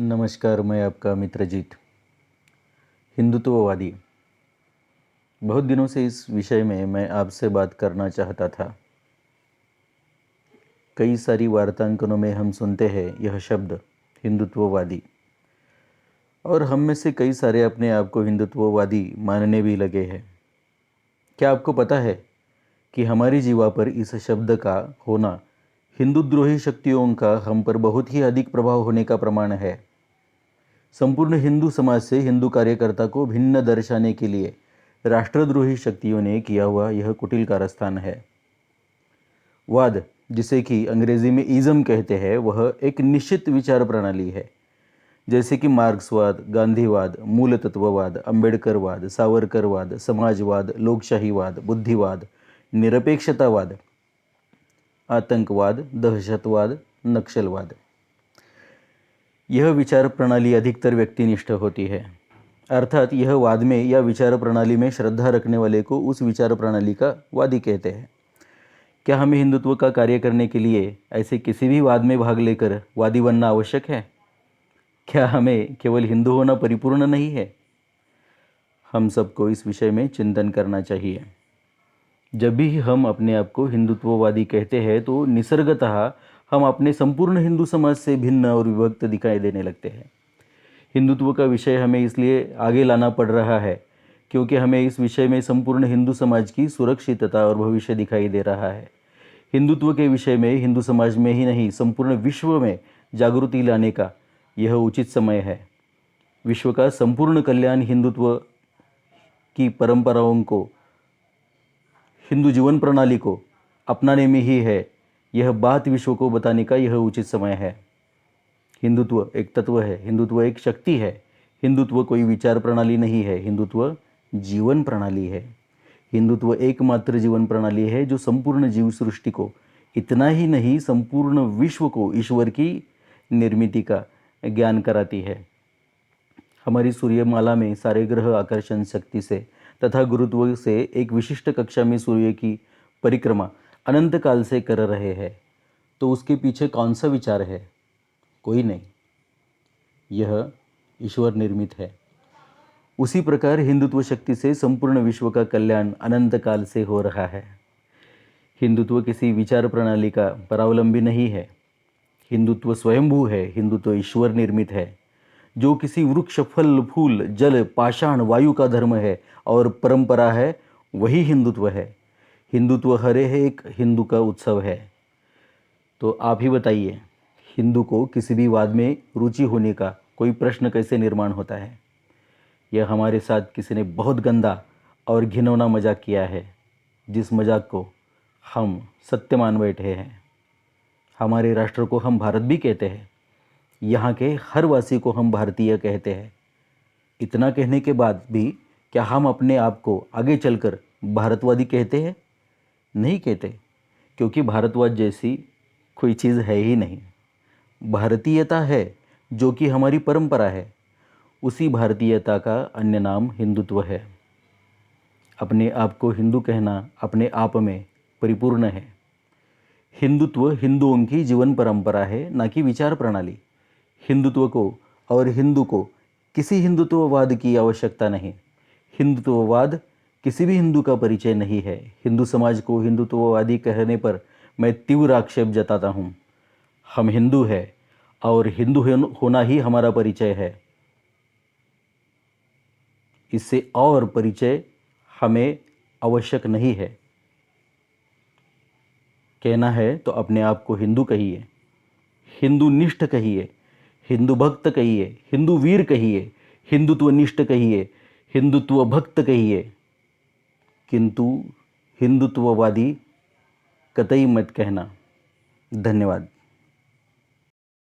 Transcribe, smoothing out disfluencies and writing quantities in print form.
नमस्कार, मैं आपका मित्रजीत। हिंदुत्ववादी। बहुत दिनों से इस विषय में मैं आपसे बात करना चाहता था। कई सारी वार्तांकनों में हम सुनते हैं यह शब्द हिंदुत्ववादी, और हम में से कई सारे अपने आप को हिंदुत्ववादी मानने भी लगे हैं। क्या आपको पता है कि हमारी जीवा पर इस शब्द का होना हिंदुद्रोही शक्तियों का हम पर बहुत ही अधिक प्रभाव होने का प्रमाण है। संपूर्ण हिंदू समाज से हिंदू कार्यकर्ता को भिन्न दर्शाने के लिए राष्ट्रद्रोही शक्तियों ने किया हुआ यह कुटिल कारस्थान है। वाद, जिसे कि अंग्रेजी में इज़म कहते हैं, वह एक निश्चित विचार प्रणाली है, जैसे कि मार्क्सवाद, गांधीवाद, मूल तत्ववाद, अंबेडकरवाद, सावरकरवाद, समाजवाद, लोकशाहीवाद, बुद्धिवाद, निरपेक्षतावाद, आतंकवाद, दहशतवाद, नक्सलवाद। यह विचार प्रणाली अधिकतर व्यक्तिनिष्ठ होती है, अर्थात यह वाद में या विचार प्रणाली में श्रद्धा रखने वाले को उस विचार प्रणाली का वादी कहते हैं। क्या हमें हिंदुत्व का कार्य करने के लिए ऐसे किसी भी वाद में भाग लेकर वादी बनना आवश्यक है? क्या हमें केवल हिंदू होना परिपूर्ण नहीं है? हम सबको इस विषय में चिंतन करना चाहिए। जब भी हम अपने आप को हिंदुत्ववादी कहते हैं तो निसर्गतः हम अपने संपूर्ण हिंदू समाज से भिन्न और विभक्त दिखाई देने लगते हैं। हिंदुत्व का विषय हमें इसलिए आगे लाना पड़ रहा है क्योंकि हमें इस विषय में संपूर्ण हिंदू समाज की सुरक्षितता और भविष्य दिखाई दे रहा है। हिंदुत्व के विषय में हिंदू समाज में ही नहीं, संपूर्ण विश्व में जागृति लाने का यह उचित समय है। विश्व का संपूर्ण कल्याण हिंदुत्व की परंपराओं को, हिंदू जीवन प्रणाली को अपनाने में ही है। यह बात विश्व को बताने का यह उचित समय है। हिंदुत्व एक तत्व है, हिंदुत्व एक शक्ति है, हिंदुत्व कोई विचार प्रणाली नहीं है, हिंदुत्व जीवन प्रणाली है। हिंदुत्व एकमात्र जीवन प्रणाली है जो संपूर्ण जीव सृष्टि को, इतना ही नहीं संपूर्ण विश्व को ईश्वर की निर्मिति का ज्ञान कराती है। हमारी सूर्यमाला में सारे ग्रह आकर्षण शक्ति से तथा गुरुत्व से एक विशिष्ट कक्षा में सूर्य की परिक्रमा अनंत काल से कर रहे हैं, तो उसके पीछे कौन सा विचार है? कोई नहीं, यह ईश्वर निर्मित है। उसी प्रकार हिंदुत्व शक्ति से संपूर्ण विश्व का कल्याण अनंत काल से हो रहा है। हिंदुत्व किसी विचार प्रणाली का परावलंबी नहीं है। हिंदुत्व स्वयंभू है, हिंदुत्व ईश्वर निर्मित है। जो किसी वृक्ष, फल, फूल, जल, पाषाण, वायु का धर्म है और परंपरा है, वही हिंदुत्व है। हिंदुत्व हर एक हिंदू का उत्सव है। तो आप ही बताइए, हिंदू को किसी भी वाद में रुचि होने का कोई प्रश्न कैसे निर्माण होता है? यह हमारे साथ किसी ने बहुत गंदा और घिनौना मजाक किया है, जिस मजाक को हम सत्य मान बैठे हैं। हमारे राष्ट्र को हम भारत भी कहते हैं, यहाँ के हर वासी को हम भारतीय कहते हैं। इतना कहने के बाद भी क्या हम अपने आप को आगे चलकर भारतवादी कहते हैं? नहीं कहते, क्योंकि भारतवाद जैसी कोई चीज़ है ही नहीं। भारतीयता है जो कि हमारी परंपरा है। उसी भारतीयता का अन्य नाम हिंदुत्व है। अपने आप को हिंदू कहना अपने आप में परिपूर्ण है। हिंदुत्व हिंदुओं की जीवन परंपरा है, ना कि विचार प्रणाली। हिंदुत्व को और हिंदू को किसी हिंदुत्ववाद की आवश्यकता नहीं। हिंदुत्ववाद किसी भी हिंदू का परिचय नहीं है। हिंदू समाज को हिंदुत्ववादी कहने पर मैं तीव्र आक्षेप जताता हूँ। हम हिंदू हैं और हिंदू होना ही हमारा परिचय है। इससे और परिचय हमें आवश्यक नहीं है। कहना है तो अपने आप को हिंदू कहिए, हिंदू निष्ठ कहिए, हिंदू भक्त कहिए, हिंदू वीर कहिए, हिंदुत्व निष्ठ कहिए, हिंदुत्व भक्त कहिए, किंतु हिंदुत्ववादी कतई मत कहना। धन्यवाद।